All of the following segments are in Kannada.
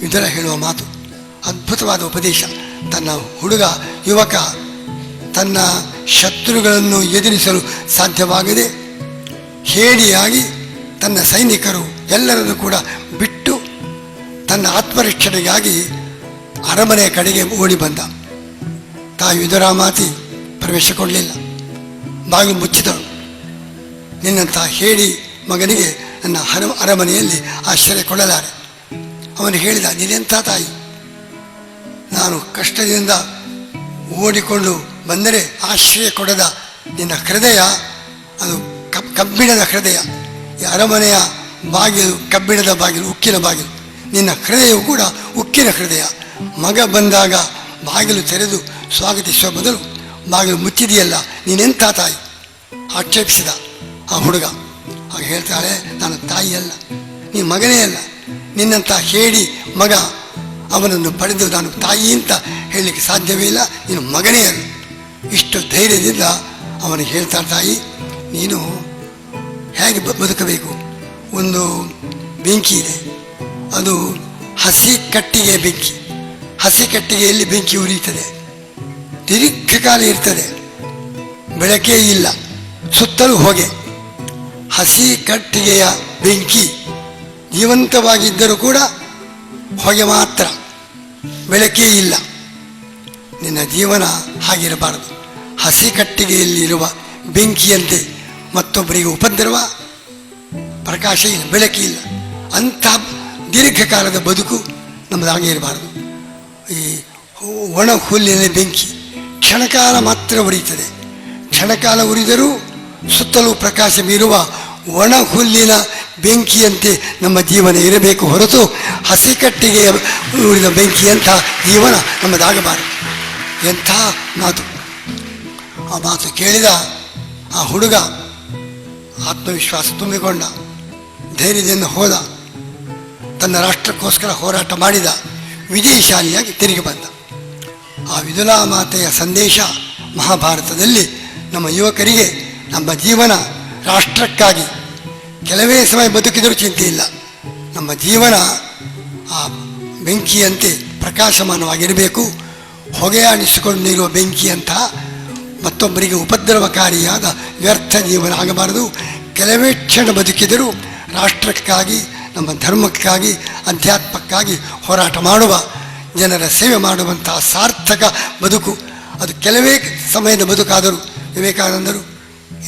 ಇದರ ಹೇಳುವ ಮಾತು ಅದ್ಭುತವಾದ ಉಪದೇಶ. ತನ್ನ ಹುಡುಗ ಯುವಕ ತನ್ನ ಶತ್ರುಗಳನ್ನು ಎದುರಿಸಲು ಸಾಧ್ಯವಾಗದೆ ಹೇಡಿಯಾಗಿ ತನ್ನ ಸೈನಿಕರು ಎಲ್ಲರನ್ನು ಕೂಡ ಬಿಟ್ಟು ತನ್ನ ಆತ್ಮರಕ್ಷಣೆಗಾಗಿ ಅರಮನೆಯ ಕಡೆಗೆ ಓಡಿ ಬಂದ. ತಾಯಿ ವಿದುರಾಮಾತಿ ಪ್ರವೇಶ ಕೊಡಲಿಲ್ಲ, ಬಾಗಿಲು ಮುಚ್ಚಿದಳು. ನಿನ್ನಂಥ ಹೇಡಿ ಮಗನಿಗೆ ನನ್ನ ಅರಮನೆಯಲ್ಲಿ ಆಶ್ರಯ ಕೊಡಲಾರೆ. ಅವನು ಹೇಳಿದ, ನೀನೆಂಥ ತಾಯಿ, ನಾನು ಕಷ್ಟದಿಂದ ಓಡಿಕೊಂಡು ಬಂದರೆ ಆಶ್ರಯ ಕೊಡದ ನಿನ್ನ ಹೃದಯ ಅದು ಕಬ್ಬಿಣದ ಹೃದಯ. ಈ ಅರಮನೆಯ ಬಾಗಿಲು ಕಬ್ಬಿಣದ ಬಾಗಿಲು, ಉಕ್ಕಿನ ಬಾಗಿಲು. ನಿನ್ನ ಹೃದಯವು ಕೂಡ ಉಕ್ಕಿನ ಹೃದಯ. ಮಗ ಬಂದಾಗ ಬಾಗಿಲು ತೆರೆದು ಸ್ವಾಗತಿಸುವ ಬದಲು ಬಾಗಿಲು ಮುಚ್ಚಿದೆಯಲ್ಲ, ನೀನೆಂಥ ತಾಯಿ ಆಕ್ಷೇಪಿಸಿದ ಆ ಹುಡುಗ. ಆಗ ಹೇಳ್ತಾಳೆ, ನಾನು ತಾಯಿಯಲ್ಲ, ನೀ ಮಗನೇ ಅಲ್ಲ, ನಿನ್ನಂಥ ಹೇಳಿ ಮಗ, ಅವನನ್ನು ಪಡೆದು ನಾನು ತಾಯಿ ಅಂತ ಹೇಳಲಿಕ್ಕೆ ಸಾಧ್ಯವೇ ಇಲ್ಲ, ನೀನು ಮಗನೇ ಅಲ್ಲ. ಇಷ್ಟು ಧೈರ್ಯದಿಂದ ಅವನಿಗೆ ಹೇಳ್ತಾಳೆ, ತಾಯಿ ನೀನು ಹೇಗೆ ಬದುಕಬೇಕು. ಒಂದು ಬೆಂಕಿ ಇದೆ, ಅದು ಹಸಿ ಕಟ್ಟಿಗೆ ಬೆಂಕಿ. ಹಸಿ ಕಟ್ಟಿಗೆಯಲ್ಲಿ ಬೆಂಕಿ ಉರಿಯುತ್ತದೆ, ದೀರ್ಘಕಾಲ ಇರ್ತದೆ, ಬೆಳಕೇ ಇಲ್ಲ, ಸುತ್ತಲೂ ಹೊಗೆ. ಹಸಿ ಕಟ್ಟಿಗೆಯ ಬೆಂಕಿ ಜೀವಂತವಾಗಿದ್ದರೂ ಕೂಡ ಹೊಗೆ ಮಾತ್ರ, ಬೆಳಕೇ ಇಲ್ಲ. ನಿನ್ನ ಜೀವನ ಹಾಗಿರಬಾರದು. ಹಸಿ ಕಟ್ಟಿಗೆಯಲ್ಲಿರುವ ಬೆಂಕಿಯಂತೆ ಮತ್ತೊಬ್ಬರಿಗೆ ಉಪದ್ರವ, ಪ್ರಕಾಶ ಇಲ್ಲ, ಬೆಳಕಿಲ್ಲ. ಅಂಥ ದೀರ್ಘಕಾಲದ ಬದುಕು ನಮ್ಮದಾಗೆ ಇರಬಾರದು. ಈ ಒಣ ಹುಲ್ಲಿನ ಬೆಂಕಿ ಕ್ಷಣಕಾಲ ಮಾತ್ರ ಉರಿಯುತ್ತದೆ. ಕ್ಷಣಕಾಲ ಉರಿದರೂ ಸುತ್ತಲೂ ಪ್ರಕಾಶ ಬೀರುವ ಒಣ ಹುಲ್ಲಿನ ಬೆಂಕಿಯಂತೆ ನಮ್ಮ ಜೀವನ ಇರಬೇಕು ಹೊರತು ಹಸಿ ಕಟ್ಟಿಗೆಯ ಉರಿದ ಬೆಂಕಿಯಂಥ ಜೀವನ ನಮ್ಮದಾಗಬಾರದು. ಎಂಥ ಮಾತು! ಆ ಮಾತು ಕೇಳಿದ ಆ ಹುಡುಗ ಆತ್ಮವಿಶ್ವಾಸ ತುಂಬಿಕೊಂಡ, ಧೈರ್ಯದಿಂದ ಹೋದ, ತನ್ನ ರಾಷ್ಟ್ರಕ್ಕೋಸ್ಕರ ಹೋರಾಟ ಮಾಡಿದ, ವಿಜಯಶಾಲಿಯಾಗಿ ತಿರುಗಿ ಬಂದ. ಆ ವಿದುಲಾ ಮಾತೆಯ ಸಂದೇಶ ಮಹಾಭಾರತದಲ್ಲಿ ನಮ್ಮ ಯುವಕರಿಗೆ ನಮ್ಮ ಜೀವನ ರಾಷ್ಟ್ರಕ್ಕಾಗಿ ಕೆಲವೇ ಸಮಯ ಬದುಕಿದರೂ ಚಿಂತೆ ಇಲ್ಲ. ನಮ್ಮ ಜೀವನ ಆ ಬೆಂಕಿಯಂತೆ ಪ್ರಕಾಶಮಾನವಾಗಿರಬೇಕು. ಹೊಗೆಯಾಡಿಸಿಕೊಂಡಿರುವ ಬೆಂಕಿಯಂಥ ಮತ್ತೊಬ್ಬರಿಗೆ ಉಪದ್ರವಕಾರಿಯಾದ ವ್ಯರ್ಥ ಜೀವನ ಆಗಬಾರದು. ಕೆಲವೇ ಕ್ಷಣ ಬದುಕಿದರೂ ರಾಷ್ಟ್ರಕ್ಕಾಗಿ, ನಮ್ಮ ಧರ್ಮಕ್ಕಾಗಿ, ಅಧ್ಯಾತ್ಮಕ್ಕಾಗಿ ಹೋರಾಟ ಮಾಡುವ, ಜನರ ಸೇವೆ ಮಾಡುವಂತಹ ಸಾರ್ಥಕ ಬದುಕು. ಅದು ಕೆಲವೇ ಸಮಯದ ಬದುಕಾದರೂ ವಿವೇಕಾನಂದರು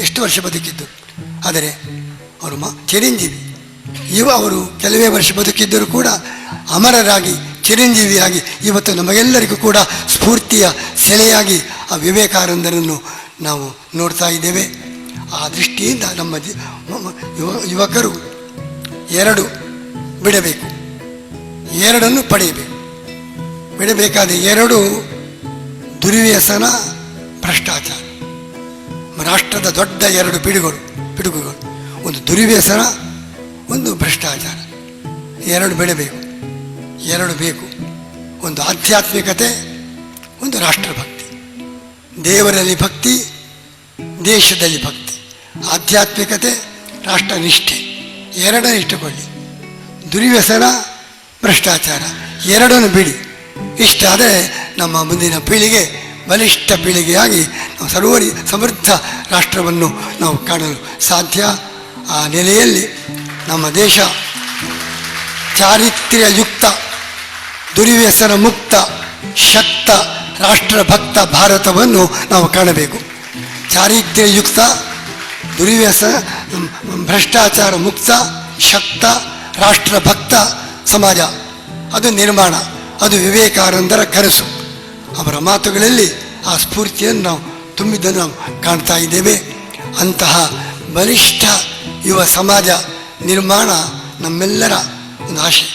ಎಷ್ಟು ವರ್ಷ ಬದುಕಿದ್ದು, ಆದರೆ ಅವರು ಚಿರಂಜೀವಿ. ಅವರು ಕೆಲವೇ ವರ್ಷ ಬದುಕಿದ್ದರೂ ಕೂಡ ಅಮರರಾಗಿ ಚಿರಂಜೀವಿಯಾಗಿ ಇವತ್ತು ನಮಗೆಲ್ಲರಿಗೂ ಕೂಡ ಸ್ಫೂರ್ತಿಯ ಸೆಲೆಯಾಗಿ ಆ ವಿವೇಕಾನಂದರನ್ನು ನಾವು ನೋಡ್ತಾ ಇದ್ದೇವೆ. ಆ ದೃಷ್ಟಿಯಿಂದ ನಮ್ಮ ಯುವಕರು ಎರಡು ಬಿಡಬೇಕು, ಎರಡನ್ನು ಪಡೆಯಬೇಕು. ಬಿಡಬೇಕಾದ ಎರಡು ದುರ್ವ್ಯಸನ, ಭ್ರಷ್ಟಾಚಾರ. ರಾಷ್ಟ್ರದ ದೊಡ್ಡ ಎರಡು ಪಿಡುಗುಗಳು, ಒಂದು ದುರ್ವ್ಯಸನ, ಒಂದು ಭ್ರಷ್ಟಾಚಾರ. ಎರಡು ಬಿಡಬೇಕು, ಎರಡು ಬೇಕು. ಒಂದು ಆಧ್ಯಾತ್ಮಿಕತೆ, ಒಂದು ರಾಷ್ಟ್ರಭಕ್ತಿ. ದೇವರಲ್ಲಿ ಭಕ್ತಿ, ದೇಶದಲ್ಲಿ ಭಕ್ತಿ. ಆಧ್ಯಾತ್ಮಿಕತೆ, ರಾಷ್ಟ್ರನಿಷ್ಠೆ, ಎರಡನ್ನು ಇಟ್ಟುಕೊಳ್ಳಿ. ದುರ್ವ್ಯಸನ, ಭ್ರಷ್ಟಾಚಾರ ಎರಡನ್ನು ಬಿಡಿ. ಇಷ್ಟಾದರೆ ನಮ್ಮ ಮುಂದಿನ ಪೀಳಿಗೆ ಬಲಿಷ್ಠ ಪೀಳಿಗೆಯಾಗಿ ನಾವು ಸಮೃದ್ಧ ರಾಷ್ಟ್ರವನ್ನು ನಾವು ಕಾಣಲು ಸಾಧ್ಯ. ಆ ನೆಲೆಯಲ್ಲಿ ನಮ್ಮ ದೇಶ ಚಾರಿತ್ರ್ಯಯುಕ್ತ, ದುರ್ವ್ಯಸನ ಮುಕ್ತ, ಶಕ್ತ, ರಾಷ್ಟ್ರಭಕ್ತ ಭಾರತವನ್ನು ನಾವು ಕಾಣಬೇಕು. ಚಾರಿತ್ರ್ಯಯುಕ್ತ, ದುರ್ವ್ಯಸನ, ಭ್ರಷ್ಟಾಚಾರ ಮುಕ್ತ, ಶಕ್ತ, ರಾಷ್ಟ್ರಭಕ್ತ ಸಮಾಜ, ಅದು ನಿರ್ಮಾಣ. ಅದು ವಿವೇಕಾನಂದರ ಕನಸು. ಅವರ ಮಾತುಗಳಲ್ಲಿ ಆ ಸ್ಫೂರ್ತಿಯನ್ನು ನಾವು ತುಂಬಿದ್ದನ್ನು ನಾವು ಕಾಣ್ತಾ ಇದ್ದೇವೆ. ಅಂತಹ ಬಲಿಷ್ಠ ಯುವ ಸಮಾಜ ನಿರ್ಮಾಣ ನಮ್ಮೆಲ್ಲರ ಒಂದು ಆಶೆ.